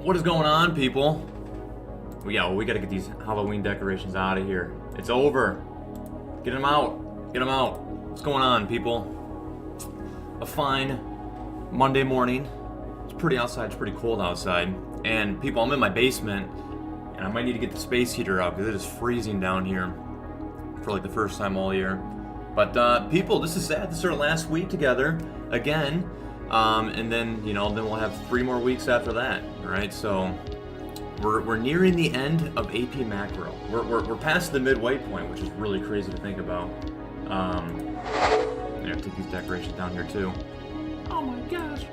What is going on, people? We gotta get these Halloween decorations out of here. It's over. Get them out. Get them out. What's going on, people? A fine Monday morning. It's pretty outside. It's pretty cold outside. And people, I'm in my basement, and I might need to get the space heater out because it is freezing down here for like the first time all year. But people, this is sad. This is our last week together again. And then, then we'll have 3 more weeks after that, all right? So we're nearing the end of AP Macro. We're past the midway point, which is really crazy to think about. I'm gonna take these decorations down here too. Oh my gosh.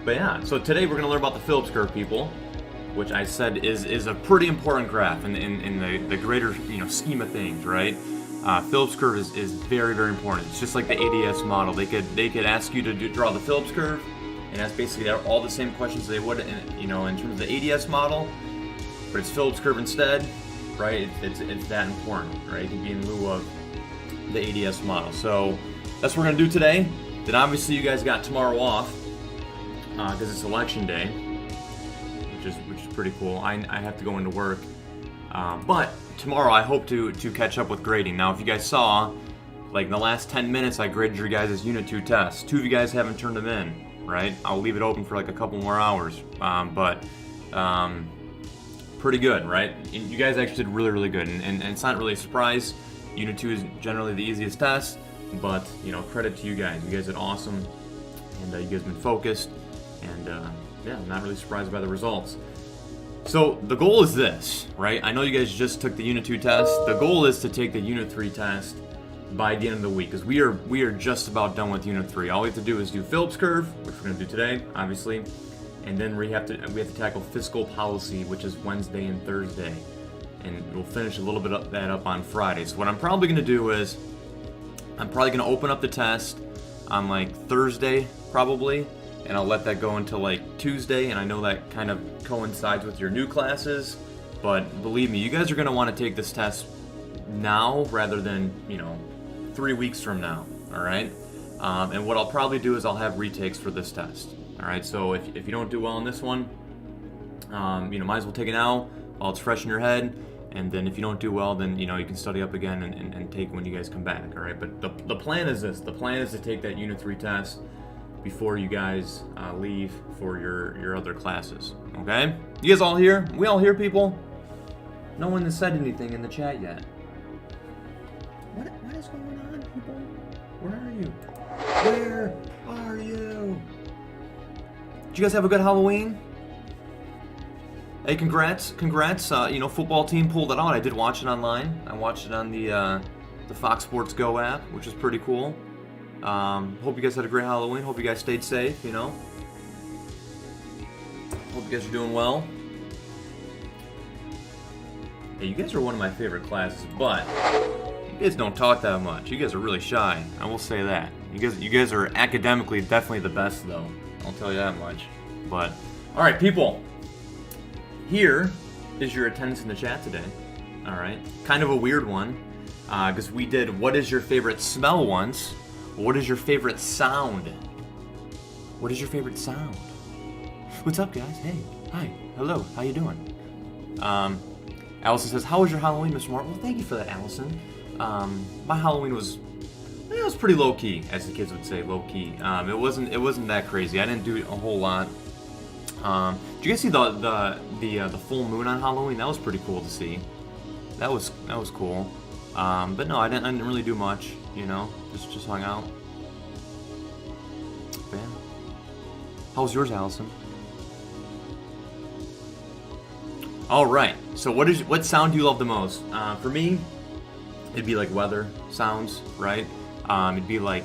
But yeah, so today we're gonna learn about the Phillips Curve, people, which I said is a pretty important graph in the greater scheme of things, right? Phillips curve is very, very important. It's just like the ADS model. They could ask you to draw the Phillips curve, and that's basically all the same questions they would in terms of the ADS model, but it's Phillips curve instead, right? It's that important, right? It can be in lieu of the ADS model. So that's what we're gonna do today. Then obviously you guys got tomorrow off because it's election day, which is pretty cool. I have to go into work, but tomorrow I hope to catch up with grading. Now, if you guys saw, like in the last 10 minutes, I graded your guys' Unit 2 tests. 2 of you guys haven't turned them in, right? I'll leave it open for like a couple more hours, but pretty good, right? You guys actually did really, really good, and it's not really a surprise. Unit 2 is generally the easiest test, but credit to you guys. You guys did awesome, and you guys have been focused, and yeah, I'm not really surprised by the results. So the goal is this, right? I know you guys just took the Unit 2 test. The goal is to take the Unit 3 test by the end of the week, because we are just about done with Unit 3. All we have to do is do Phillips curve, which we're going to do today, obviously, and then we have to tackle fiscal policy, which is Wednesday and Thursday, and we'll finish a little bit of that up on Friday. So what I'm probably going to do is I'm probably going to open up the test on like Thursday, probably. And I'll let that go until like Tuesday, and I know that kind of coincides with your new classes, but believe me, you guys are going to want to take this test now rather than 3 weeks from now, all right? And what I'll probably do is I'll have retakes for this test, all right? So if you don't do well in this one, might as well take it now while it's fresh in your head, and then if you don't do well, then you can study up again and take when you guys come back, all right? But the plan is this. The plan is to take that Unit 3 test before you guys leave for your other classes, okay? You guys all here? We all here, people? No one has said anything in the chat yet. What is going on, people? Where are you? Where are you? Did you guys have a good Halloween? Hey, congrats! Football team pulled it out. I did watch it online. I watched it on the Fox Sports Go app, which is pretty cool. Hope you guys had a great Halloween. Hope you guys stayed safe, Hope you guys are doing well. Hey, you guys are one of my favorite classes, but you guys don't talk that much. You guys are really shy. I will say that. You guys are academically definitely the best, though. I'll tell you that much. But, alright, people. Here is your attendance in the chat today. Alright. Kind of a weird one. Because we did what is your favorite smell once. What is your favorite sound? What is your favorite sound? What's up, guys? Hey, hi, hello, how you doing? Allison says, how was your Halloween, Mr. Martin? Well, thank you for that, Allison. My Halloween was pretty low key, as the kids would say, low key. It wasn't that crazy. I didn't do a whole lot. Did you guys see the full moon on Halloween? That was pretty cool to see. That was cool. But no, I didn't really do much. Just hung out. Yeah. How was yours, Allison? All right. So what sound do you love the most? For me, it'd be like weather sounds, right? It'd be like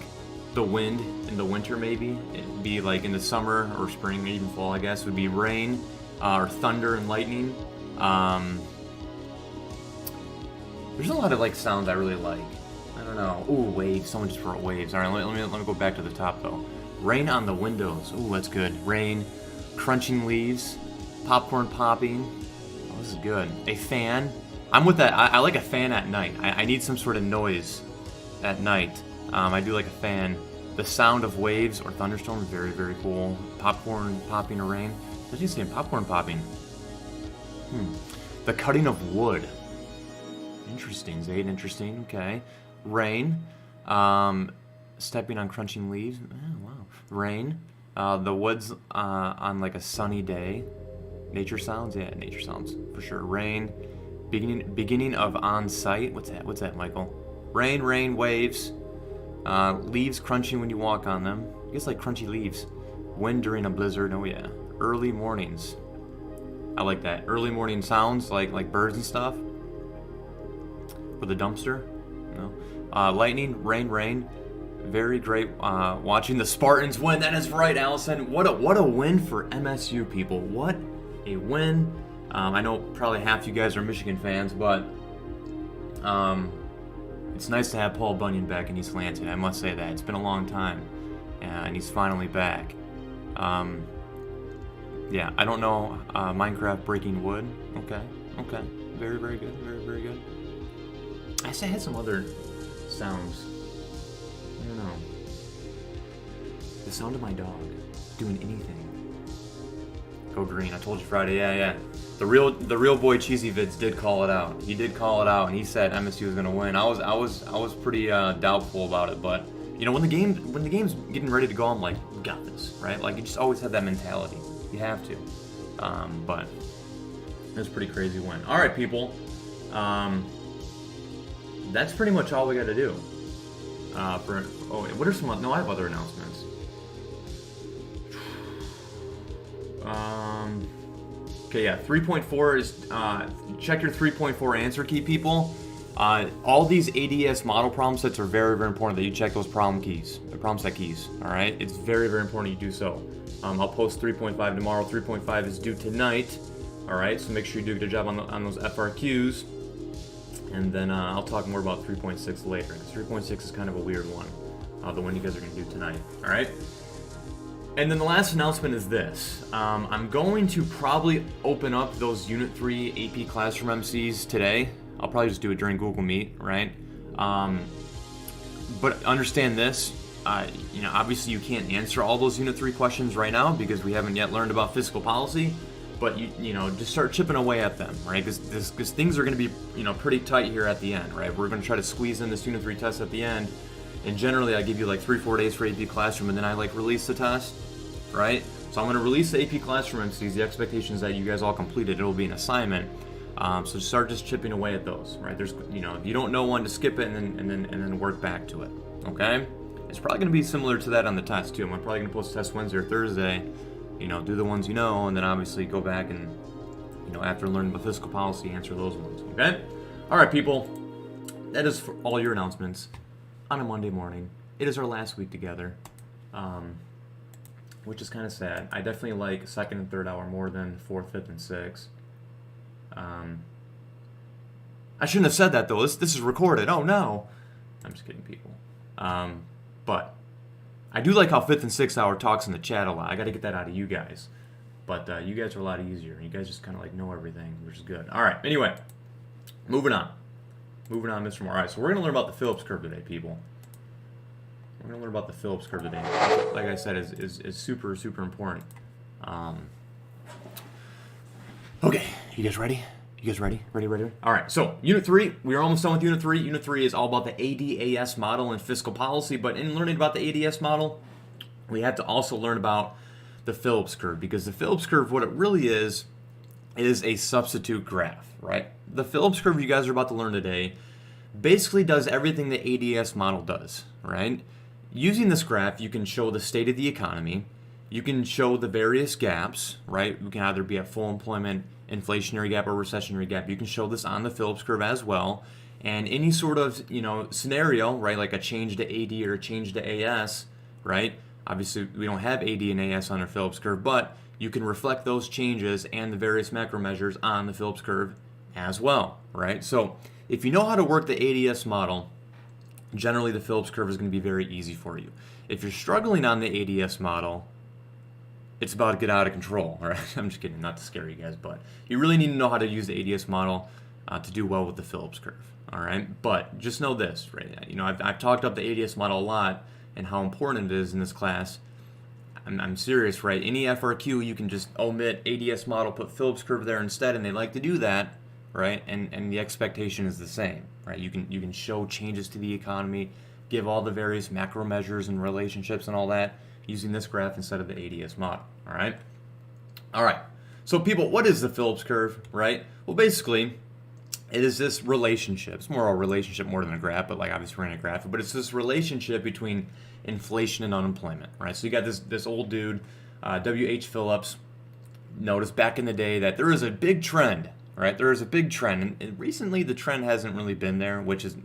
the wind in the winter, maybe. It'd be like in the summer or spring, maybe even fall, I guess. It would be rain or thunder and lightning. There's a lot of sounds I really like. I don't know. Ooh, waves. Someone just brought waves. All right, let me go back to the top though. Rain on the windows. Ooh, that's good. Rain, crunching leaves, popcorn popping. Oh, this is good. A fan. I'm with that. I like a fan at night. I need some sort of noise at night. I do like a fan. The sound of waves or thunderstorms, very, very cool. Popcorn popping or rain. What did you say? Popcorn popping. The cutting of wood. Interesting, Zayd. Interesting. Okay. Rain. Stepping on crunching leaves. Oh, wow. Rain. The woods on like a sunny day. Nature sounds. Yeah, nature sounds for sure. Rain. Beginning of on site. What's that? What's that, Michael? Rain. Rain. Waves. Leaves crunching when you walk on them. I guess like crunchy leaves. Wind during a blizzard. Oh yeah. Early mornings. I like that. Early morning sounds like birds and stuff. With a dumpster. No. Lightning, rain. Very great. Watching the Spartans win. That is right, Allison. What a win for MSU, people. What a win. I know probably half you guys are Michigan fans, but it's nice to have Paul Bunyan back in East Lansing. I must say that. It's been a long time, and he's finally back. Yeah, I don't know. Minecraft breaking wood. Okay. Very, very good. Very, very good. I had some other sounds. I don't know. The sound of my dog doing anything. Go green. I told you Friday. Yeah. The real boy Cheesy Vids did call it out. He did call it out, and he said MSU was gonna win. I was pretty doubtful about it, but you know when the game's getting ready to go, I'm like, we got this, right? Like you just always have that mentality. You have to. But it was a pretty crazy win. All right, people. That's pretty much all we got to do. What are some? No, I have other announcements. Okay, yeah, 3.4 is check your 3.4 answer key, people. All these ADS model problem sets are very, very important that you check those problem set keys. All right, it's very, very important you do so. I'll post 3.5 tomorrow. 3.5 is due tonight. All right, so make sure you do a good job on those FRQs. And then I'll talk more about 3.6 later. 3.6 is kind of a weird one, the one you guys are going to do tonight. All right. And then the last announcement is this. I'm going to probably open up those Unit 3 AP Classroom MCs today. I'll probably just do it during Google Meet, right? But understand this. Obviously you can't answer all those Unit 3 questions right now because we haven't yet learned about fiscal policy. But just start chipping away at them, right? Because things are going to be pretty tight here at the end, right? We're going to try to squeeze in this Unit 3 test at the end, and generally I give you like 3-4 days for AP Classroom, and then I release the test, right? So I'm going to release the AP Classroom MCs. The expectation is that you guys all complete it. It'll be an assignment. So start just chipping away at those, right? There's if you don't know one, to skip it and then work back to it. Okay? It's probably going to be similar to that on the test too. I'm probably going to post test Wednesday or Thursday. Do the ones and then obviously go back and, after learning about fiscal policy, answer those ones, okay? All right, people, that is for all your announcements on a Monday morning. It is our last week together, which is kind of sad. I definitely like second and third hour more than fourth, fifth, and sixth. I shouldn't have said that, though. This is recorded. Oh, no. I'm just kidding, people. But I do like how 5th and 6th hour talks in the chat a lot. I got to get that out of you guys. But you guys are a lot easier. You guys just kind of know everything, which is good. All right. Anyway, moving on, Mr. Moore. All right, so we're going to learn about the Phillips Curve today, people. We're going to learn about the Phillips Curve today. Like I said, is super, super important. Okay, you guys ready? Ready? All right, so Unit 3, we are almost done with Unit 3. Unit 3 is all about the ADAS model and fiscal policy, but in learning about the ADS model, we have to also learn about the Phillips curve, because the Phillips curve, what it really is a substitute graph, right? The Phillips curve you guys are about to learn today basically does everything the ADS model does, right? Using this graph, you can show the state of the economy, you can show the various gaps, right? We can either be at full employment, inflationary gap, or recessionary gap. You can show this on the Phillips curve as well. And any sort of, scenario, right, like a change to AD or a change to AS, right? Obviously, we don't have AD and AS on our Phillips curve, but you can reflect those changes and the various macro measures on the Phillips curve as well, right? So if you know how to work the ADS model, generally the Phillips curve is going to be very easy for you. If you're struggling on the ADS model, it's about to get out of control, all right? I'm just kidding, not to scare you guys, but you really need to know how to use the ADS model to do well with the Phillips curve, all right? But just know this, right? I've talked up the ADS model a lot and how important it is in this class. I'm serious, right? Any FRQ, you can just omit ADS model, put Phillips curve there instead, and they like to do that, right? And the expectation is the same, right? You can show changes to the economy, give all the various macro measures and relationships and all that using this graph instead of the ADS model, all right? All right. So people, what is the Phillips curve, right? Well, basically, it is this relationship. It's more a relationship more than a graph, but like obviously we're going to graph it. But it's this relationship between inflation and unemployment, right? So you got this old dude, W.H. Phillips, noticed back in the day that there is a big trend, right? There is a big trend, and recently the trend hasn't really been there, which is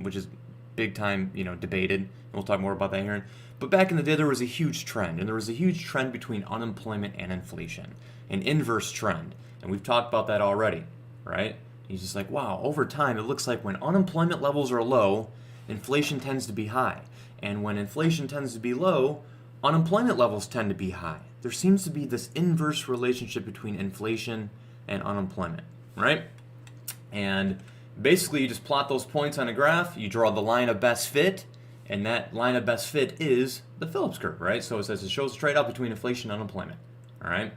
big time, debated. And we'll talk more about that here. But back in the day, there was a huge trend, and there was a huge trend between unemployment and inflation, an inverse trend, and we've talked about that already, right? He's just like, wow, over time, it looks like when unemployment levels are low, inflation tends to be high. And when inflation tends to be low, unemployment levels tend to be high. There seems to be this inverse relationship between inflation and unemployment, right? And basically, you just plot those points on a graph, you draw the line of best fit, and that line of best fit is the Phillips curve, right? So it says it shows a trade-off between inflation and unemployment, all right?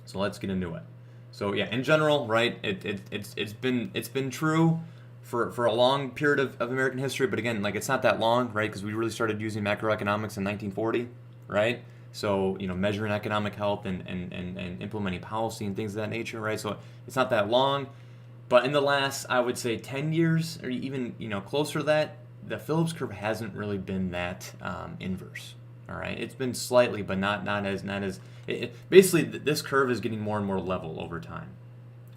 So let's get into it. So yeah, in general, right, it's been true for a long period of American history, but again, like it's not that long, right? Because we really started using macroeconomics in 1940, right? So measuring economic health and implementing policy and things of that nature, right? So it's not that long, but in the last, I would say, 10 years or even closer to that, the Phillips curve hasn't really been that inverse. All right, it's been slightly, but not as basically this curve is getting more and more level over time.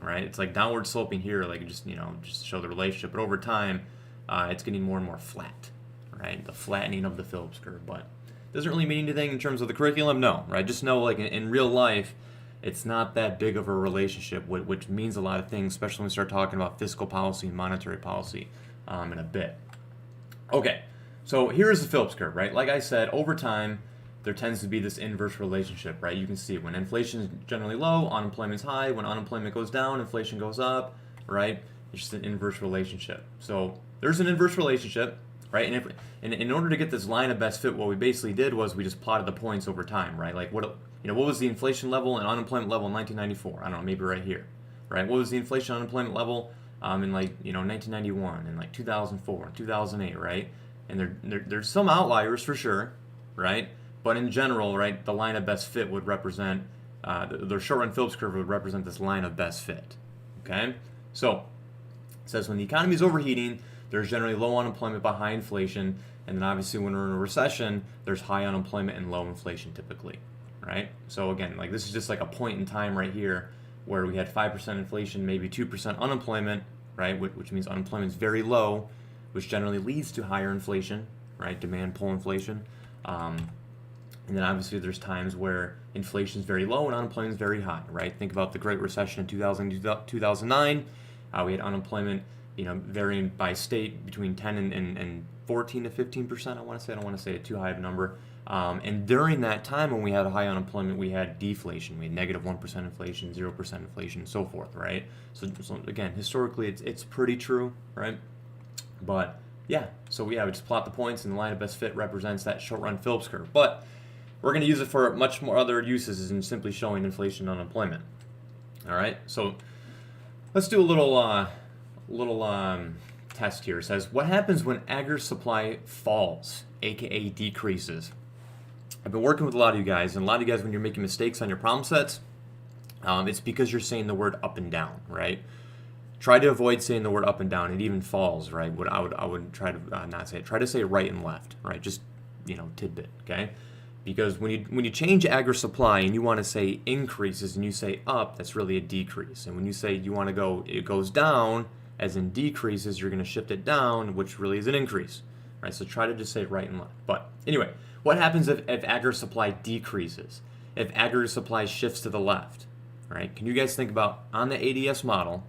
All right, it's like downward sloping here, like just to show the relationship, but over time, it's getting more and more flat. Right, the flattening of the Phillips curve, but doesn't really mean anything in terms of the curriculum. No, right? Just know like in real life, it's not that big of a relationship, which means a lot of things, especially when we start talking about fiscal policy and monetary policy in a bit. Okay. So here's the Phillips curve, right? Like I said, over time, there tends to be this inverse relationship, right? You can see when inflation is generally low, unemployment's high. When unemployment goes down, inflation goes up, right? It's just an inverse relationship. So there's an inverse relationship, right? And in order to get this line of best fit, what we basically did was we just plotted the points over time, right? Like what was the inflation level and unemployment level in 1994? I don't know, maybe right here, right? What was the inflation unemployment level in 1991 and 2004 and 2008, right? And there's some outliers for sure, right? But in general, right, the line of best fit would represent, the short-run Phillips curve would represent this line of best fit, okay? So it says when the economy is overheating, there's generally low unemployment but high inflation, and then obviously when we're in a recession, there's high unemployment and low inflation typically, right? So again, like this is just like a point in time right here where we had 5% inflation, maybe 2% unemployment, right, which means unemployment is very low, which generally leads to higher inflation, right? Demand pull inflation. And then obviously there's times where inflation is very low and unemployment is very high, right? Think about the Great Recession in 2009. We had unemployment, varying by state between 10 and 14 to 15%. I don't want to say a too high of a number. And during that time when we had a high unemployment, we had deflation. We had negative 1% inflation, 0% inflation, and so forth, right? So again, historically, it's pretty true, right? But yeah, so we just plot the points, and the line of best fit represents that short-run Phillips curve. But we're going to use it for much more other uses than simply showing inflation and unemployment. All right, so let's do a little test here. It says, what happens when aggregate supply falls, aka decreases? I've been working with a lot of you guys, and a lot of you guys, when you're making mistakes on your problem sets, it's because you're saying the word up and down, right? Try to avoid saying the word up and down. It even falls, right? I would try to not say it. Try to say right and left, right? Just tidbit, okay? Because when you change aggregate supply and you want to say increases and you say up, that's really a decrease. And when you say you want to go, it goes down, as in decreases, you're going to shift it down, which really is an increase, right? So try to just say right and left. But anyway, what happens if aggregate supply decreases? If aggregate supply shifts to the left, right? Can you guys think about on the ADS model?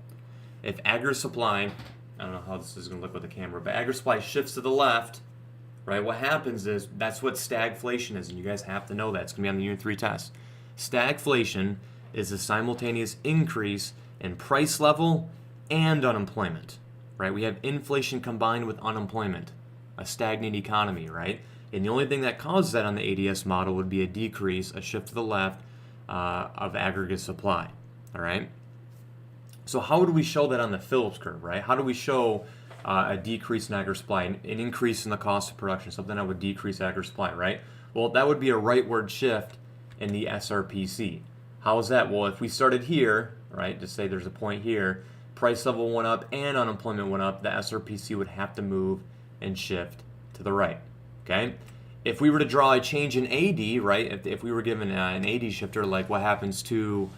If aggregate supply, I don't know how this is going to look with the camera, but aggregate supply shifts to the left, right? What happens is that's what stagflation is, and you guys have to know that. It's going to be on the Unit 3 test. Stagflation is a simultaneous increase in price level and unemployment, right? We have inflation combined with unemployment, a stagnant economy, right? And the only thing that causes that on the ADS model would be a decrease, a shift to the left of aggregate supply. All right. So how do we show that on the Phillips curve, right? How do we show a decrease in aggregate supply, an increase in the cost of production, something that would decrease aggregate supply, right? Well, that would be a rightward shift in the SRPC. How is that? Well, if we started here, right, just say there's a point here, price level went up and unemployment went up, the SRPC would have to move and shift to the right, okay? If we were to draw a change in AD, right, if we were given an AD shifter, like what happens to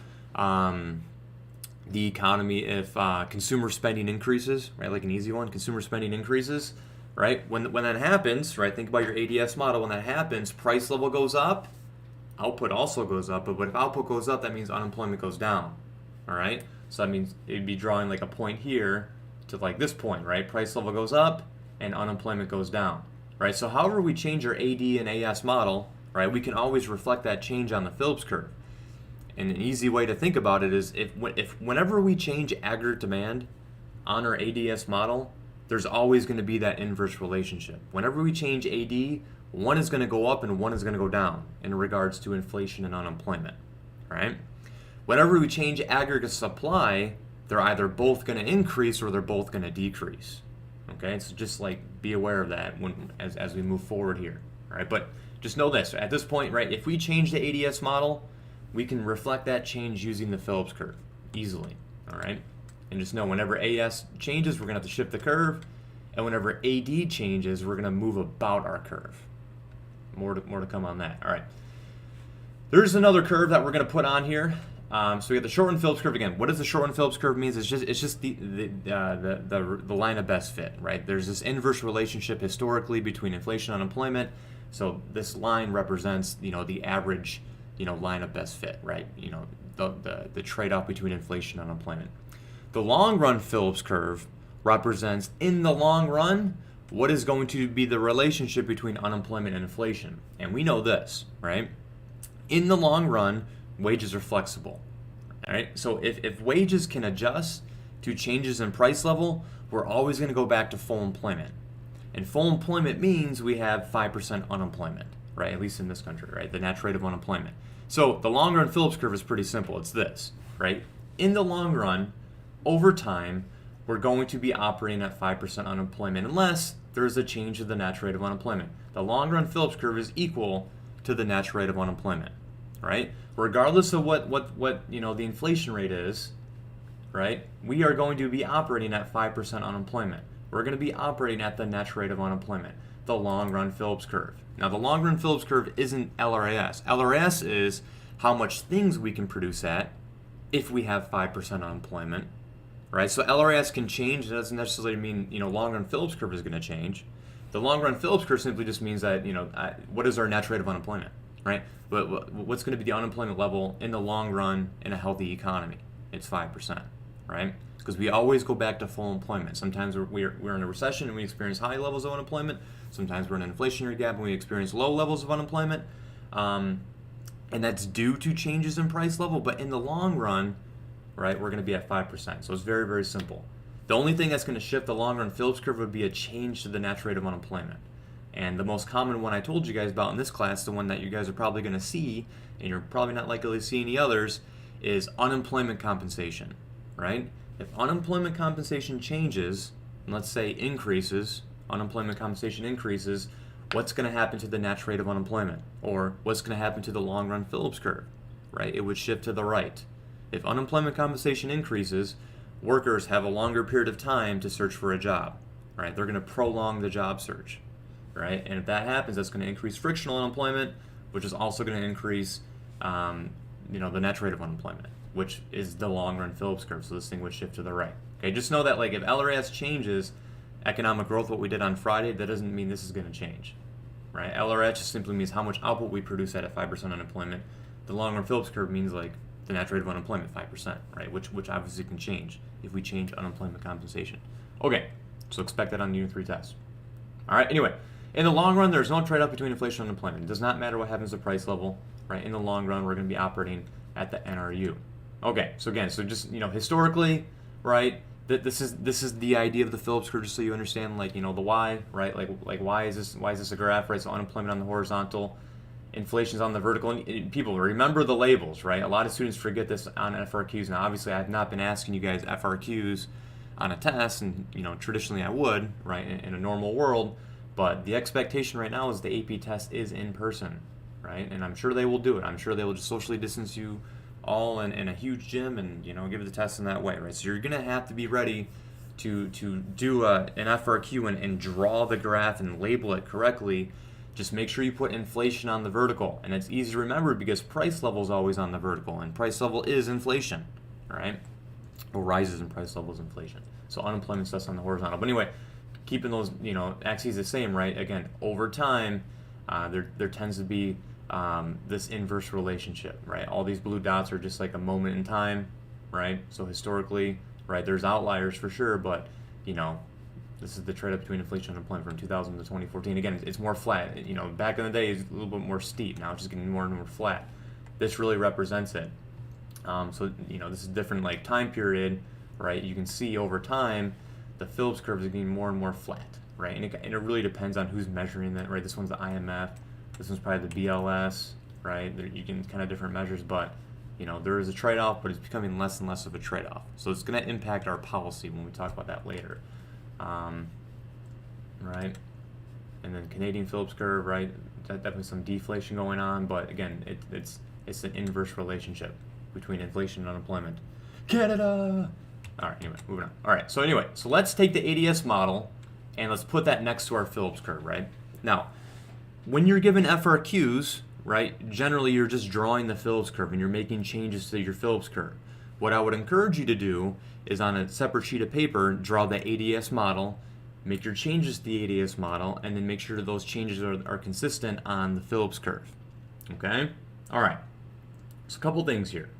the economy if consumer spending increases, right, like an easy one, consumer spending increases, right, when that happens, right, think about your ADS model, when that happens, price level goes up, output also goes up, but if output goes up, that means unemployment goes down, all right? So that means it'd be drawing like a point here to like this point, right? Price level goes up and unemployment goes down, right? So however we change our AD and AS model, right, we can always reflect that change on the Phillips curve. And an easy way to think about it is if whenever we change aggregate demand on our ADS model, there's always going to be that inverse relationship. Whenever we change AD, one is going to go up and one is going to go down in regards to inflation and unemployment, right? Whenever we change aggregate supply, they're either both going to increase or they're both going to decrease. Okay, so just like be aware of that as we move forward here, all right? But just know this, at this point, right, if we change the ADS model, we can reflect that change using the Phillips curve easily, all right? And just know whenever AS changes, we're going to have to shift the curve, and whenever AD changes, we're going to move about our curve. More to come on that, all right? There's another curve that we're going to put on here. So we got the shortened Phillips curve again. What does the shortened Phillips curve mean? It's just the line of best fit, right? There's this inverse relationship historically between inflation and unemployment. So this line represents, the average, line of best fit, right? The trade-off between inflation and unemployment. The long run Phillips curve represents, in the long run, what is going to be the relationship between unemployment and inflation. And we know this, right? In the long run, wages are flexible, all right? So if wages can adjust to changes in price level, we're always going to go back to full employment. And full employment means we have 5% unemployment, right? At least in this country, right? The natural rate of unemployment. So the long run Phillips curve is pretty simple. It's this, right? In the long run, over time, we're going to be operating at 5% unemployment unless there's a change in the natural rate of unemployment. The long run Phillips curve is equal to the natural rate of unemployment, right? Regardless of what the inflation rate is, right? We are going to be operating at 5% unemployment. We're going to be operating at the natural rate of unemployment, the long run Phillips curve. Now, the long run Phillips curve isn't LRAS. LRAS is how much things we can produce at if we have 5% unemployment, right? So LRAS can change. It doesn't necessarily mean, long run Phillips curve is going to change. The long run Phillips curve simply just means that, what is our natural rate of unemployment, right? But what's going to be the unemployment level in the long run in a healthy economy? It's 5%, right? Because we always go back to full employment. Sometimes we're in a recession and we experience high levels of unemployment. Sometimes we're in an inflationary gap and we experience low levels of unemployment. And that's due to changes in price level. But in the long run, right, we're going to be at 5%. So it's very, very simple. The only thing that's going to shift the long run Phillips curve would be a change to the natural rate of unemployment. And the most common one I told you guys about in this class, the one that you guys are probably going to see, and you're probably not likely to see any others, is unemployment compensation, right? If unemployment compensation changes, and let's say increases, unemployment compensation increases, what's going to happen to the natural rate of unemployment? Or what's going to happen to the long run Phillips curve, right? It would shift to the right. If unemployment compensation increases, workers have a longer period of time to search for a job, right? They're going to prolong the job search, right? And if that happens, that's going to increase frictional unemployment, which is also going to increase, the natural rate of unemployment, which is the long-run Phillips curve. So this thing would shift to the right. Okay, just know that if LRAS changes economic growth, what we did on Friday, that doesn't mean this is going to change, right? LRAS just simply means how much output we produce at 5% unemployment. The long-run Phillips curve means the natural rate of unemployment, 5%, right? Which obviously can change if we change unemployment compensation. Okay, so expect that on the Unit 3 test. All right, anyway. In the long run, there's no trade-off between inflation and unemployment. It does not matter what happens to price level, right? In the long run, we're going to be operating at the NRU. Okay, so again, just historically, right? this is the idea of the Phillips curve, just so you understand, like, you know, the why, right? Like why is this a graph, right? So unemployment on the horizontal, inflation's on the vertical. And people, remember the labels, right? A lot of students forget this on FRQs. Now, obviously, I have not been asking you guys FRQs on a test, and, you know, traditionally I would, right, in a normal world, but the expectation right now is the AP test is in person, right? And I'm sure they will do it. I'm sure they will just socially distance you all in a huge gym and, you know, give the test in that way, right? So you're gonna have to be ready to do an FRQ and draw the graph and label it correctly. Just make sure you put inflation on the vertical, and it's easy to remember because price level is always on the vertical, and price level is inflation, right? Or rises in price level is inflation. So unemployment stuff's on the horizontal. But anyway, keeping those, you know, axes the same, right? Again, over time, there tends to be this inverse relationship, right? All these blue dots are just like a moment in time, right? So historically, right, there's outliers for sure, but, you know, this is the trade-off between inflation and unemployment from 2000 to 2014. Again, it's more flat. You know, back in the day, it's a little bit more steep. Now it's just getting more and more flat. This really represents it. So, you know, this is a different, like, time period, right? You can see over time, the Phillips curve is getting more and more flat, right? And it really depends on who's measuring that, right? This one's the IMF. This one's probably the BLS, right? You can kind of different measures, but, you know, there is a trade-off, but it's becoming less and less of a trade-off. So it's going to impact our policy when we talk about that later. Right? And then Canadian Phillips curve, right? Definitely some deflation going on, but again, it's an inverse relationship between inflation and unemployment. Canada! All right, anyway, moving on. All right, so anyway, so let's take the ADS model and let's put that next to our Phillips curve, right? Now, when you're given FRQs, right, generally you're just drawing the Phillips curve and you're making changes to your Phillips curve. What I would encourage you to do is on a separate sheet of paper, draw the ADS model, make your changes to the ADS model, and then make sure that those changes are consistent on the Phillips curve. Okay? All right. So a couple things here.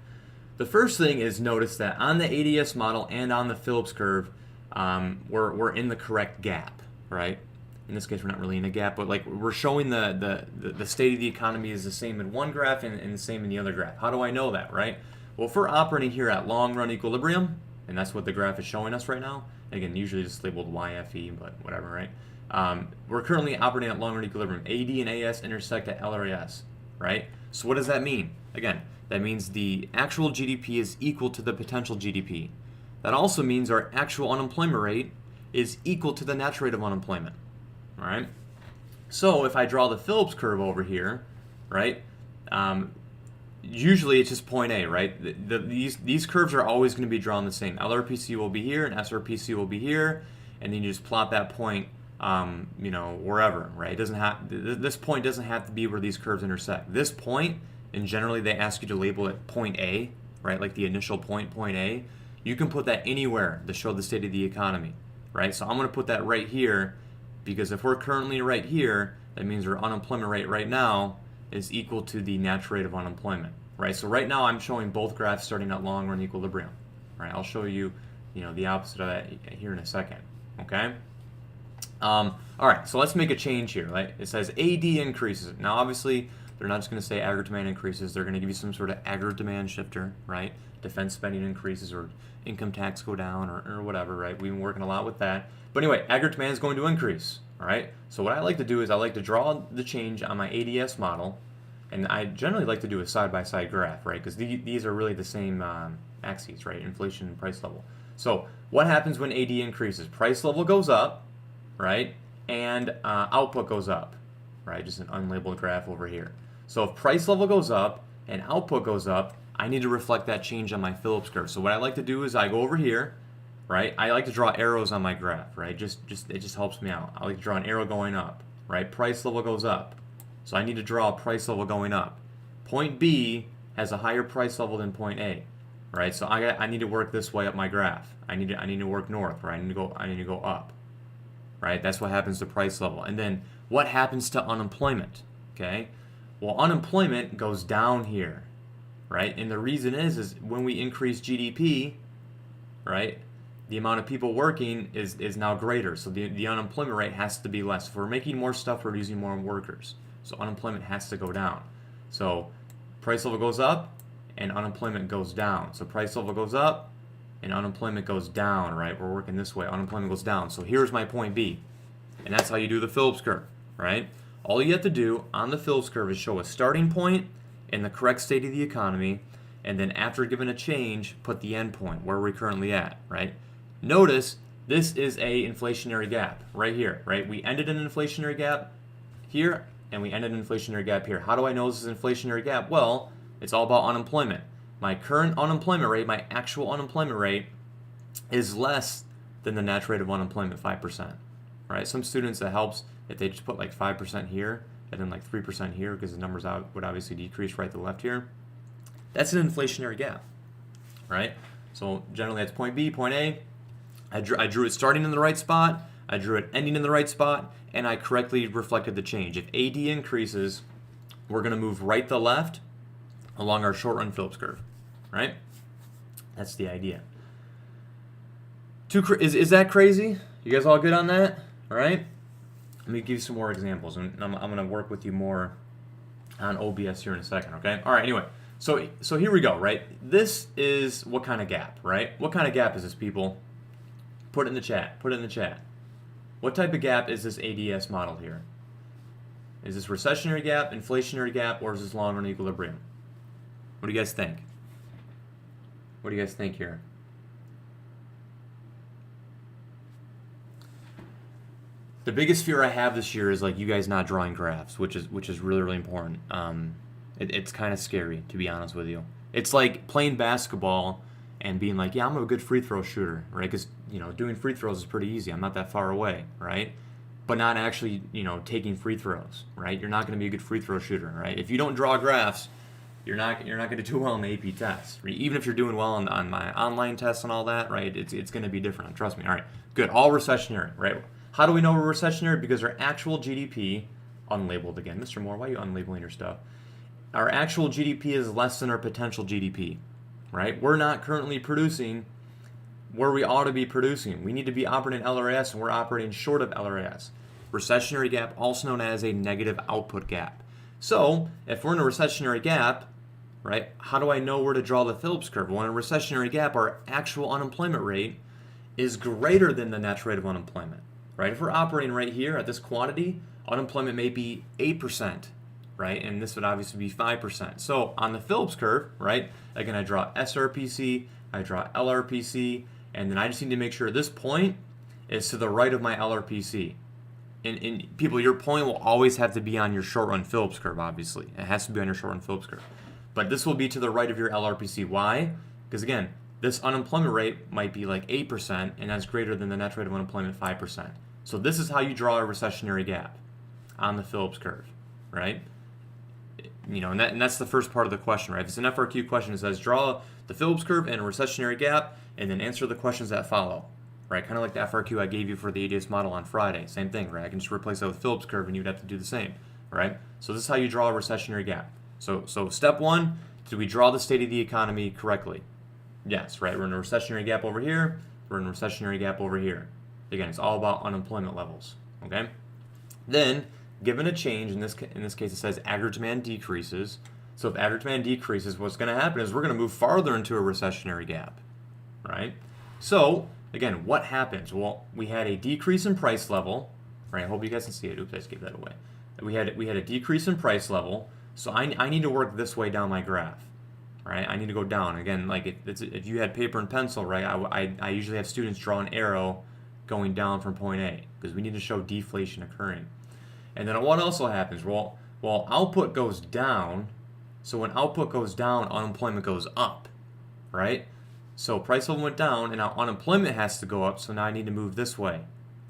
The first thing is notice that on the ADS model and on the Phillips curve, we're in the correct gap, right? In this case, we're not really in a gap, but like we're showing the state of the economy is the same in one graph and the same in the other graph. How do I know that, right? Well, if we're operating here at long run equilibrium, and that's what the graph is showing us right now, again, usually just labeled YFE, but whatever, right? We're currently operating at long run equilibrium. AD and AS intersect at LRAS, right? So what does that mean? Again, that means the actual GDP is equal to the potential GDP. That also means our actual unemployment rate is equal to the natural rate of unemployment, all right? So if I draw the Phillips curve over here, right, usually it's just point A, right? These curves are always going to be drawn the same. LRPC will be here and SRPC will be here, and then you just plot that point, you know, wherever, right? It doesn't have, this point doesn't have to be where these curves intersect. This point, and generally they ask you to label it point A, right? Like the initial point, point A. You can put that anywhere to show the state of the economy, right? So I'm going to put that right here because if we're currently right here, that means our unemployment rate right now is equal to the natural rate of unemployment, right? So right now I'm showing both graphs starting at long run equilibrium, right? I'll show you, you know, the opposite of that here in a second, okay? All right, so let's make a change here, right? It says AD increases. Now, obviously, they're not just going to say aggregate demand increases. They're going to give you some sort of aggregate demand shifter, right? Defense spending increases or income tax go down or whatever, right? We've been working a lot with that. But anyway, aggregate demand is going to increase, all right? So what I like to do is I like to draw the change on my ADS model, and I generally like to do a side-by-side graph, right? Because these are really the same axes, right? Inflation and price level. So what happens when AD increases? Price level goes up, right? And output goes up, right? Just an unlabeled graph over here. So if price level goes up and output goes up, I need to reflect that change on my Phillips curve. So what I like to do is I go over here, right? I like to draw arrows on my graph, right? It just helps me out. I like to draw an arrow going up, right? Price level goes up. So I need to draw a price level going up. Point B has a higher price level than point A, right? So I need to work this way up my graph. I need to work north, right? I need to go up, right? That's what happens to price level. And then what happens to unemployment? Okay? Well, unemployment goes down here, right? And the reason is when we increase GDP, right, the amount of people working is now greater. So the unemployment rate has to be less. If we're making more stuff, we're using more workers. So unemployment has to go down. So price level goes up and unemployment goes down. So price level goes up, and unemployment goes down, right? We're working this way, unemployment goes down. So here's my point B, and that's how you do the Phillips curve, right? All you have to do on the Phillips curve is show a starting point in the correct state of the economy, and then after given a change, put the end point where we're currently at, right? Notice this is a inflationary gap right here, right? We ended an inflationary gap here, and we ended an inflationary gap here. How do I know this is an inflationary gap? Well, it's all about unemployment. My current unemployment rate, my actual unemployment rate, is less than the natural rate of unemployment, 5%. Right? Some students, it helps if they just put like 5% here and then like 3% here, because the numbers would obviously decrease right to left here. That's an inflationary gap, right? So generally that's point B. Point A, I drew it starting in the right spot, I drew it ending in the right spot, and I correctly reflected the change. If AD increases, we're going to move right to left along our short run Phillips curve, right? That's the idea. Is that crazy? You guys all good on that? All right? Let me give you some more examples, and I'm going to work with you more on OBS here in a second, okay? All right, anyway, so here we go, right? This is what kind of gap, right? What kind of gap is this, people? Put it in the chat. Put it in the chat. What type of gap is this ADS model here? Is this recessionary gap, inflationary gap, or is this long-run equilibrium? What do you guys think? What do you guys think here? The biggest fear I have this year is like you guys not drawing graphs, which is really, really important. It's kind of scary, to be honest with you. It's like playing basketball and being like, yeah, I'm a good free throw shooter, right? Because, doing free throws is pretty easy. I'm not that far away, right? But not actually, taking free throws, right? You're not going to be a good free throw shooter, right? If you don't draw graphs, you're not going to do well in the AP test. Right? Even if you're doing well on my online tests and all that, right? It's going to be different. Trust me. All right, good. All recessionary, right? How do we know we're recessionary? Because our actual GDP, unlabeled again. Mr. Moore, why are you unlabeling your stuff? Our actual GDP is less than our potential GDP, right? We're not currently producing where we ought to be producing. We need to be operating LRAS, and we're operating short of LRAS. Recessionary gap, also known as a negative output gap. So, if we're in a recessionary gap, right, how do I know where to draw the Phillips curve? Well, in a recessionary gap, our actual unemployment rate is greater than the natural rate of unemployment, right? If we're operating right here at this quantity, unemployment may be 8%, right? And this would obviously be 5%. So on the Phillips curve, right, again, I draw SRPC, I draw LRPC, and then I just need to make sure this point is to the right of my LRPC. And people, your point will always have to be on your short run Phillips curve, obviously. It has to be on your short run Phillips curve. But this will be to the right of your LRPC. Why? Because again, this unemployment rate might be like 8%, and that's greater than the net rate of unemployment, 5%. So this is how you draw a recessionary gap on the Phillips curve, right? And that's the first part of the question, right? If it's an FRQ question, it says draw the Phillips curve and a recessionary gap, and then answer the questions that follow, right? Kind of like the FRQ I gave you for the ADS model on Friday. Same thing, right? I can just replace that with Phillips curve, and you'd have to do the same, right? So this is how you draw a recessionary gap. So step one, did we draw the state of the economy correctly? Yes, right? We're in a recessionary gap over here. We're in a recessionary gap over here. Again, it's all about unemployment levels, okay? Then, given a change, in this case it says average demand decreases. So if average demand decreases, what's going to happen is we're going to move farther into a recessionary gap, right? So, again, what happens? Well, we had a decrease in price level, right? I hope you guys can see it. Oops, I just gave that away. We had a decrease in price level, so I need to work this way down my graph, right? I need to go down. Again, like if you had paper and pencil, right, I usually have students draw an arrow going down from point A, because we need to show deflation occurring. And then what also happens? Well, output goes down, so when output goes down, unemployment goes up, right? So price level went down, and now unemployment has to go up, so now I need to move this way,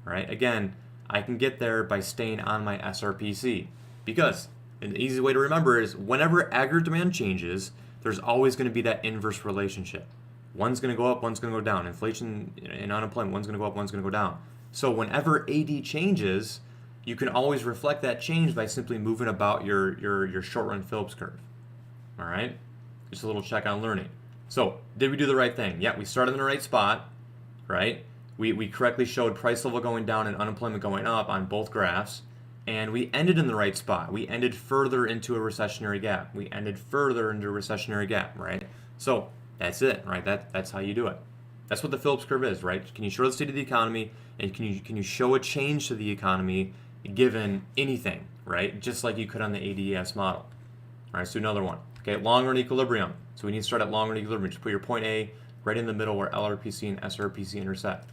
right? Again, I can get there by staying on my SRPC, because an easy way to remember is whenever aggregate demand changes, there's always going to be that inverse relationship. One's going to go up, one's going to go down. Inflation and unemployment, one's going to go up, one's going to go down. So whenever AD changes, you can always reflect that change by simply moving about your short-run Phillips curve. All right? Just a little check on learning. So, did we do the right thing? Yeah, we started in the right spot, right? We correctly showed price level going down and unemployment going up on both graphs, and we ended in the right spot. We ended further into a recessionary gap. Right? So, that's it, right? That's how you do it. That's what the Phillips curve is, right? Can you show the state of the economy, and can you show a change to the economy given anything, right? Just like you could on the ADS model. All right, let's do another one. Okay, long run equilibrium. So we need to start at long run equilibrium. Just put your point A right in the middle where LRPC and SRPC intersect.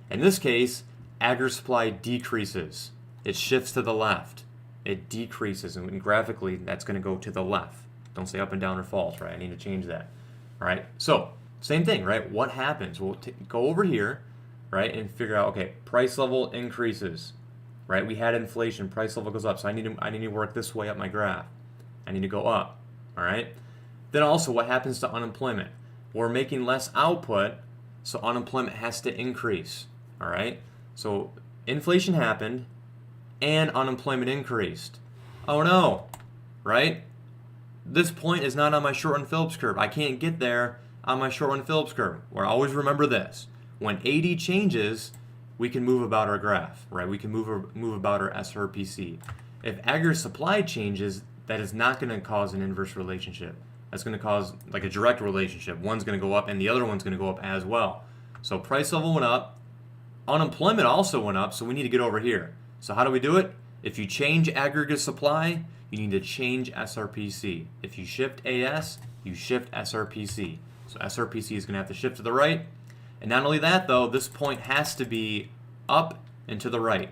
In this case, aggregate supply decreases. It shifts to the left. It decreases, and graphically, that's going to go to the left. Don't say up and down or false, right? I need to change that. All right, so same thing, right? What happens? We'll go over here, right, and figure out, okay, price level increases, right? We had inflation, price level goes up, so I need to work this way up my graph. I need to go up, all right? Then also, what happens to unemployment? We're making less output, so unemployment has to increase, all right? So inflation happened, and unemployment increased. Oh no, right? This point is not on my short run Phillips curve. I can't get there on my short run Phillips curve. Where always remember this: when AD changes, we can move about our graph, right? We can move about our SRPC. If aggregate supply changes, that is not going to cause an inverse relationship. That's going to cause like a direct relationship. One's going to go up, and the other one's going to go up as well. So price level went up, unemployment also went up. So we need to get over here. So how do we do it? If you change aggregate supply, you need to change SRPC. If you shift AS, you shift SRPC. So SRPC is going to have to shift to the right. And not only that, though, this point has to be up and to the right.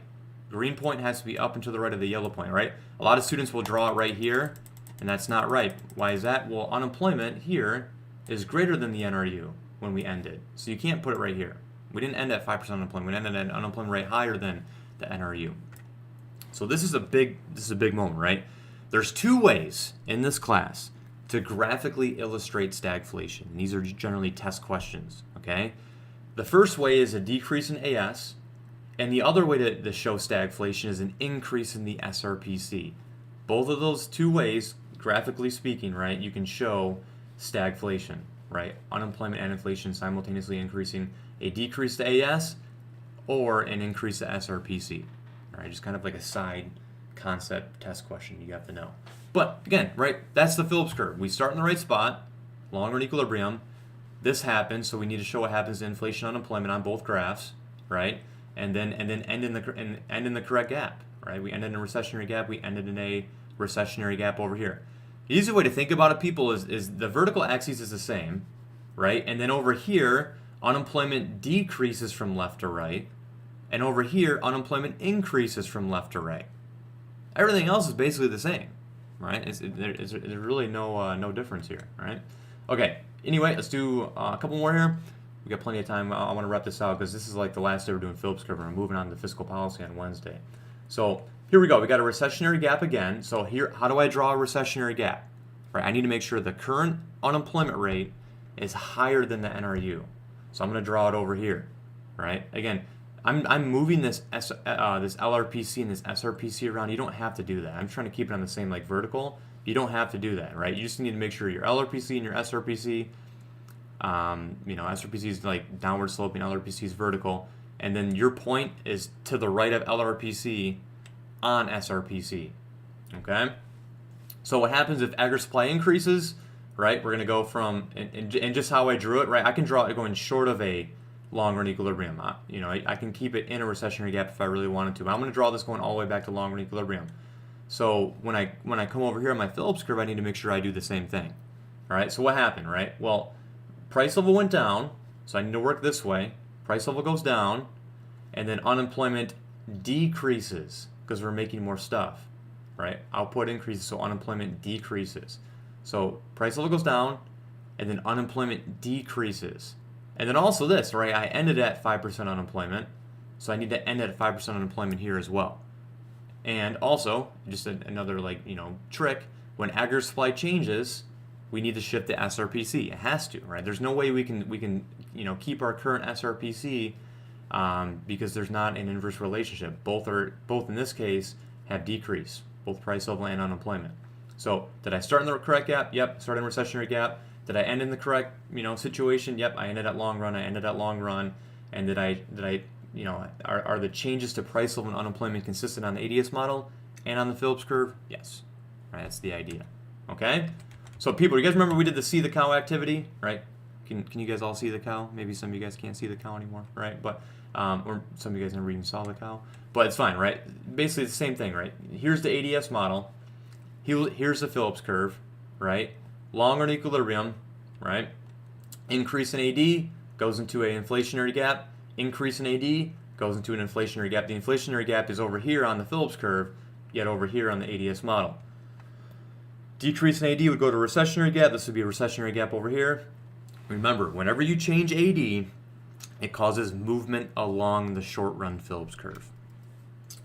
Green point has to be up and to the right of the yellow point, right? A lot of students will draw it right here, and that's not right. Why is that? Well, unemployment here is greater than the NRU when we ended. So you can't put it right here. We didn't end at 5% unemployment. We ended at an unemployment rate higher than the NRU. So this is a big moment, right? There's two ways in this class to graphically illustrate stagflation. And these are generally test questions, okay? The first way is a decrease in AS, and the other way to show stagflation is an increase in the SRPC. Both of those two ways, graphically speaking, right, you can show stagflation, right? Unemployment and inflation simultaneously increasing, a decrease to AS or an increase to SRPC. All right, just kind of like a side concept test question you have to know. But again, right, that's the Phillips curve. We start in the right spot, long run equilibrium. This happens, so we need to show what happens to inflation and unemployment on both graphs, right? And then end in the correct gap, right? We ended in a recessionary gap. We ended in a recessionary gap over here. The easy way to think about it, people, is the vertical axis is the same, right? And then over here, unemployment decreases from left to right. And over here, unemployment increases from left to right. Everything else is basically the same, right? There's really no difference here, right? Okay, anyway, let's do a couple more here. We got plenty of time. I want to wrap this out because this is like the last day we're doing Phillips curve, and we're moving on to fiscal policy on Wednesday. So here we go. We got a recessionary gap again. So here, how do I draw a recessionary gap? Right, I need to make sure the current unemployment rate is higher than the NRU. So I'm going to draw it over here, right? Again, I'm moving this this LRPC and this SRPC around. You don't have to do that. I'm trying to keep it on the same like vertical. You don't have to do that, right? You just need to make sure your LRPC and your SRPC, SRPC is like downward sloping, LRPC is vertical, and then your point is to the right of LRPC on SRPC, okay? So what happens if aggregate supply increases, right? We're going to go from, and just how I drew it, right? I can draw it going short of a long run equilibrium. I can keep it in a recessionary gap if I really wanted to. But I'm going to draw this going all the way back to long run equilibrium. So when I come over here on my Phillips curve, I need to make sure I do the same thing. All right. So what happened, right? Well, price level went down, so I need to work this way. Price level goes down, and then unemployment decreases because we're making more stuff, right? Output increases, so unemployment decreases. So price level goes down, and then unemployment decreases. And then also this, right? I ended at 5% unemployment, so I need to end at 5% unemployment here as well. And also, just another trick, when aggregate supply changes, we need to shift the SRPC. It has to, right? There's no way we can keep our current SRPC because there's not an inverse relationship. Both in this case have decreased, both price level and unemployment. So did I start in the correct gap? Yep, started in recessionary gap. Did I end in the correct situation? Yep, I ended at long run. I ended at long run. And are the changes to price level and unemployment consistent on the ADS model and on the Phillips curve? Yes. Right, that's the idea. Okay? So people, you guys remember we did the see the cow activity, right? Can you guys all see the cow? Maybe some of you guys can't see the cow anymore, right? But or some of you guys never even saw the cow. But it's fine, right? Basically, it's the same thing, right? Here's the ADS model. Here's the Phillips curve, right? Long run equilibrium, right? Increase in AD goes into an inflationary gap. Increase in AD goes into an inflationary gap. The inflationary gap is over here on the Phillips curve, yet over here on the ADS model. Decrease in AD would go to a recessionary gap. This would be a recessionary gap over here. Remember, whenever you change AD, it causes movement along the short run Phillips curve.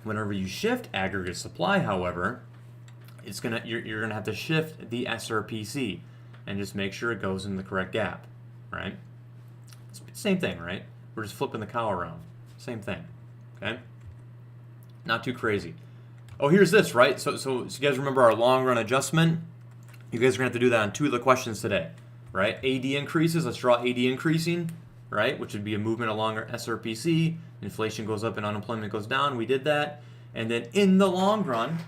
Whenever you shift aggregate supply, however, you're gonna have to shift the SRPC and just make sure it goes in the correct gap, right? It's the same thing, right? We're just flipping the cow around. Same thing, okay? Not too crazy. Oh, here's this, right? So you guys remember our long run adjustment? You guys are gonna have to do that on 2 of the questions today, right? AD increases, let's draw AD increasing, right? Which would be a movement along our SRPC. Inflation goes up and unemployment goes down. We did that. And then in the long run,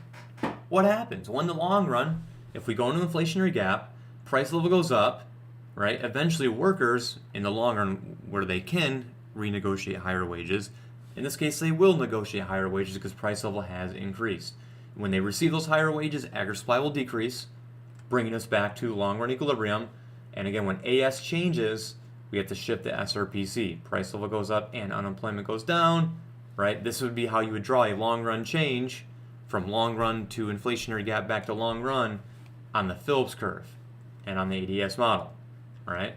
what happens? Well, in the long run, if we go into an inflationary gap, price level goes up, right? Eventually workers, in the long run, where they can renegotiate higher wages, in this case, they will negotiate higher wages because price level has increased. When they receive those higher wages, aggregate supply will decrease, bringing us back to long run equilibrium. And again, when AS changes, we have to shift the SRPC. Price level goes up and unemployment goes down, right? This would be how you would draw a long run change from long run to inflationary gap back to long run on the Phillips curve and on the ADS model, all right?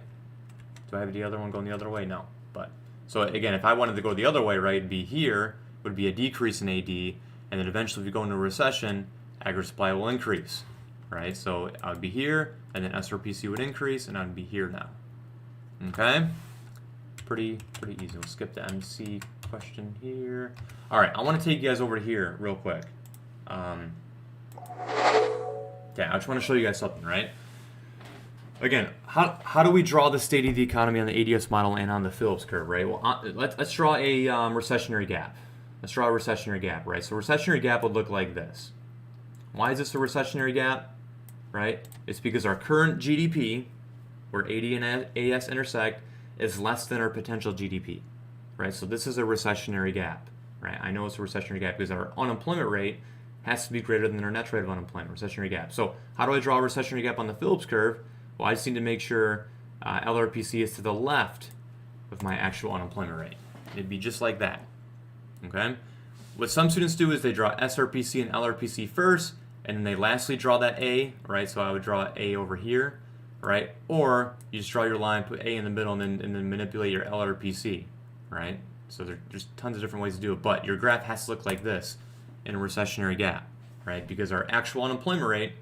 Do I have the other one going the other way? No. But so again, if I wanted to go the other way, right, it'd be here, would be a decrease in AD, and then eventually if you go into a recession, aggregate supply will increase, right? So I would be here, and then SRPC would increase, and I'd be here now. Okay? Pretty easy. We'll skip the MC question here. All right, I want to take you guys over to here real quick. Okay, I just want to show you guys something, right? Again, how do we draw the state of the economy on the ADS model and on the Phillips curve, right? Well, let's draw a recessionary gap. Let's draw a recessionary gap, right? So recessionary gap would look like this. Why is this a recessionary gap, right? It's because our current GDP, where AD and AS intersect, is less than our potential GDP, right? So this is a recessionary gap, right? I know it's a recessionary gap because our unemployment rate has to be greater than our net rate of unemployment, recessionary gap. So how do I draw a recessionary gap on the Phillips curve? Well, I just need to make sure LRPC is to the left of my actual unemployment rate. It'd be just like that, okay? What some students do is they draw SRPC and LRPC first, and then they lastly draw that A, right? So I would draw A over here, right? Or you just draw your line, put A in the middle, and then manipulate your LRPC, right? So there's tons of different ways to do it, but your graph has to look like this in a recessionary gap, right? Because our actual unemployment rate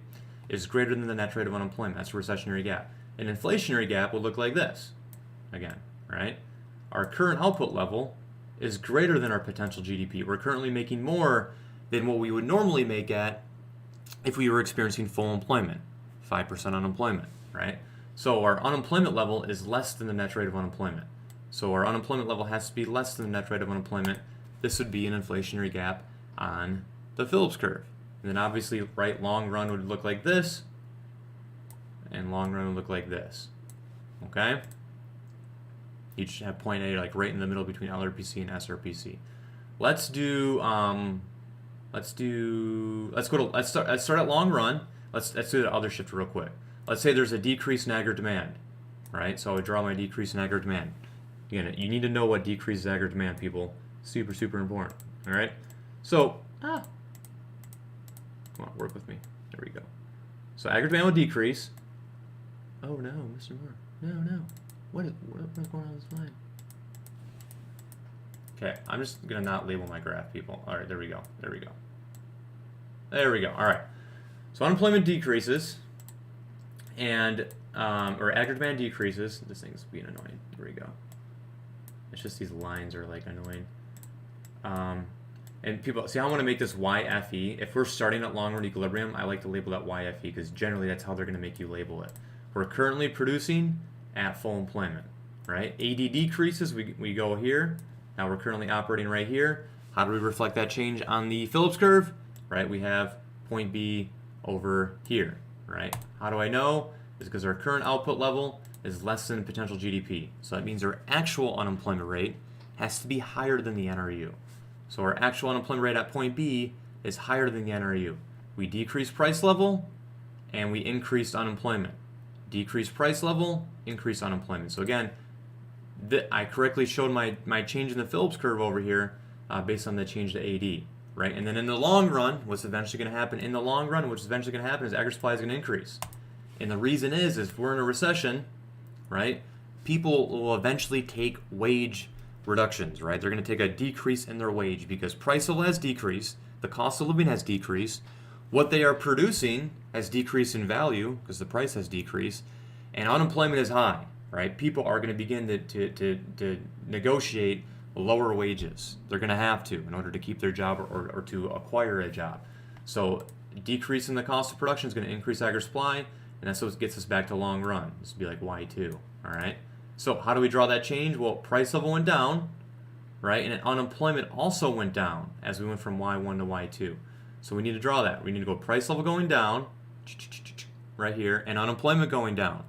is greater than the net rate of unemployment. That's a recessionary gap. An inflationary gap would look like this, again, right? Our current output level is greater than our potential GDP. We're currently making more than what we would normally make at if we were experiencing full employment, 5% unemployment, right? So our unemployment level is less than the net rate of unemployment. So our unemployment level has to be less than the net rate of unemployment. This would be an inflationary gap on the Phillips curve. And then obviously, right, long run would look like this, and long run would look like this, okay? Each have point A like right in the middle between LRPC and SRPC. Let's start at long run. Let's do the other shift real quick. Let's say there's a decrease in aggregate demand, right? So I would draw my decrease in aggregate demand. Again, you need to know what decreases aggregate demand, people. Super important. All right. So come on, work with me. There we go. So aggregate demand will decrease. Oh no, Mr. Moore. No. What is going on with this line? Okay, I'm just gonna not label my graph, people. All right, there we go. All right. So unemployment decreases, and or aggregate demand decreases. This thing's being annoying. There we go. It's just these lines are like annoying. And people, see how I want to make this YFE? If we're starting at long run equilibrium, I like to label that YFE because generally that's how they're going to make you label it. We're currently producing at full employment, right? AD decreases, we go here. Now we're currently operating right here. How do we reflect that change on the Phillips curve? Right, we have point B over here, right? How do I know? It's because our current output level is less than potential GDP. So that means our actual unemployment rate has to be higher than the NRU. So our actual unemployment rate at point B is higher than the NRU. We decrease price level and we increased unemployment. Decrease price level, increase unemployment. So again, I correctly showed my change in the Phillips curve over here based on the change to AD, right? And then in the long run, what's eventually going to happen? In the long run, what's eventually going to happen is aggregate supply is going to increase. And the reason is if we're in a recession, right, people will eventually take wage reductions, right? They're going to take a decrease in their wage because price level has decreased, the cost of living has decreased, what they are producing has decreased in value because the price has decreased, and unemployment is high, right? People are going to begin to negotiate lower wages. They're going to have to in order to keep their job or to acquire a job. So decreasing the cost of production is going to increase aggregate supply, and that's what gets us back to long run. This would be like Y2, all right? So how do we draw that change? Well, price level went down, right? And unemployment also went down as we went from Y1 to Y2. So we need to draw that. We need to go price level going down, right here, and unemployment going down,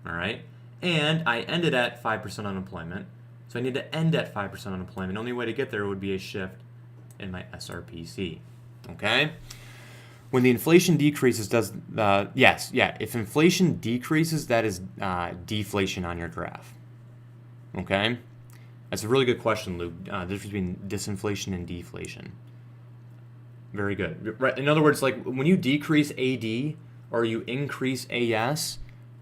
all right? And I ended at 5% unemployment, so I need to end at 5% unemployment. The only way to get there would be a shift in my SRPC, okay? When the inflation decreases, if inflation decreases, that is deflation on your graph, okay? That's a really good question, Luke. The difference between disinflation and deflation. Very good. Right. In other words, like when you decrease AD or you increase AS,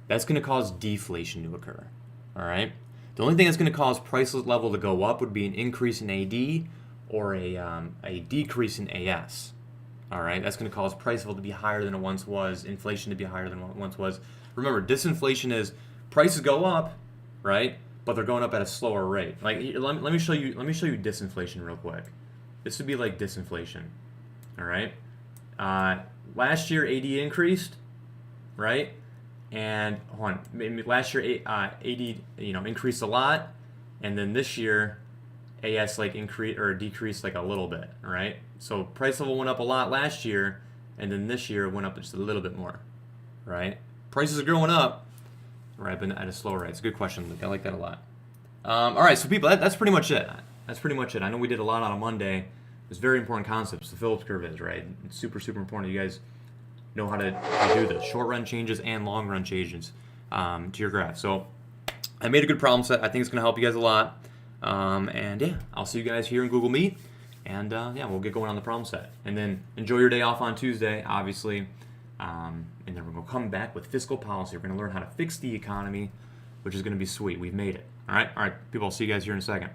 that's going to cause deflation to occur. All right. The only thing that's going to cause price level to go up would be an increase in AD or a decrease in AS. All right. That's going to cause price level to be higher than it once was, inflation to be higher than it once was. Remember, disinflation is prices go up, right? But they're going up at a slower rate. Like let me show you disinflation real quick. This would be like disinflation. All right. Last year AD increased, right? And hold on, maybe last year AD increased a lot, and then this year AS like increased or decreased like a little bit. All right. So price level went up a lot last year, and then this year it went up just a little bit more, right? Prices are going up, right, but at a slower rate. It's a good question, Luke. I like that a lot. All right, so people, that's pretty much it. That's pretty much it. I know we did a lot on a Monday. It's very important concepts. The Phillips curve is, right? It's super, super important. You guys know how to do this. Short run changes and long run changes to your graph. So I made a good problem set. I think it's going to help you guys a lot. And yeah, I'll see you guys here in Google Meet. And yeah, we'll get going on the problem set. And then enjoy your day off on Tuesday, obviously. And then we're going to come back with fiscal policy. We're going to learn how to fix the economy, which is going to be sweet. We've made it. All right, people. I'll see you guys here in a second.